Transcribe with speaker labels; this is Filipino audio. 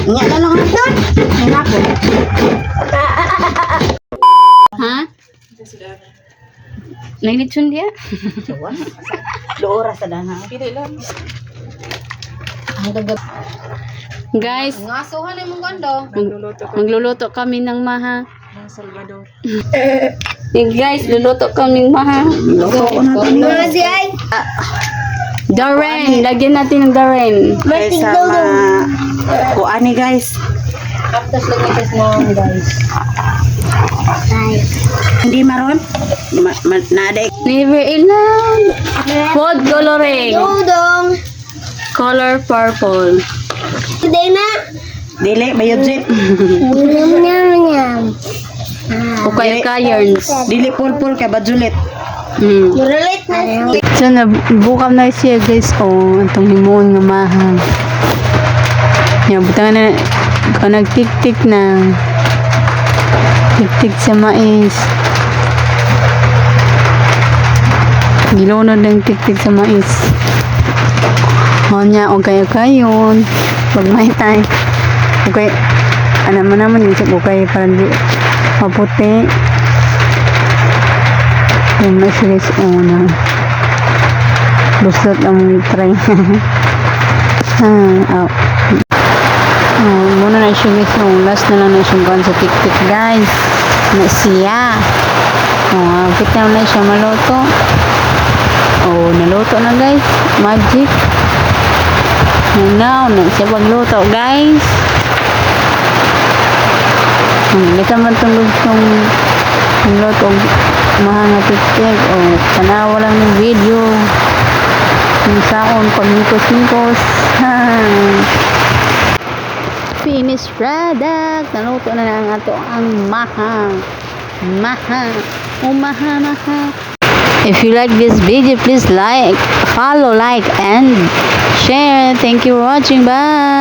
Speaker 1: Nya na lang doon. Wala po.
Speaker 2: Ha? Nainitsun dia?
Speaker 1: Doora sa dana.
Speaker 3: Pili lang.
Speaker 1: Ang dagat.
Speaker 2: Guys,
Speaker 3: Ngasuhan ay mong ganda.
Speaker 2: magluluto kami ng maha.
Speaker 3: Ng Salvador.
Speaker 2: Guys, luluto kami ng maha.
Speaker 1: Loko ko na
Speaker 4: Mga di ay.
Speaker 2: Darren, lagyan natin ng Darren.
Speaker 1: Kaysa kuani guys.
Speaker 2: Tapos lagyan natin ng guys.
Speaker 1: Hindi maron. Naday.
Speaker 2: Never ilan. Food coloring.
Speaker 4: Dudong.
Speaker 2: Color purple.
Speaker 4: Hindi na.
Speaker 1: Dili bayod jit.
Speaker 4: Nyam nyam nyam.
Speaker 2: Ukay-ukayarns.
Speaker 1: Dili pulpul kay bajulit.
Speaker 4: Muralit na.
Speaker 2: So, nabukam na siya guys. Oh, itong himuon nga maha. Yan, butang na. Nagtik-tik na. Tik-tik sa mais. Gilunod ng tik-tik sa mais. O niya, okay yun. Pag may time. Okay. Ano mo naman yung okay parang di maputi. Yung masilis una. Busot ang try. Oh. Muna na siya guys. Last na lang na siya kuhan sa tik-tik guys. Na siya. Kita na siya maluto. Naluto na guys. Magic. Now, na siya pagluto guys. Kita man itong gustong luto mahanga tik-tik. Tanawa lang ng video. Yung saon pagnikos-nikos. Finished product. Naluto na ang ato ang maha. Maha. Maha. If you like this video, please like, follow, and share. Thank you for watching. Bye.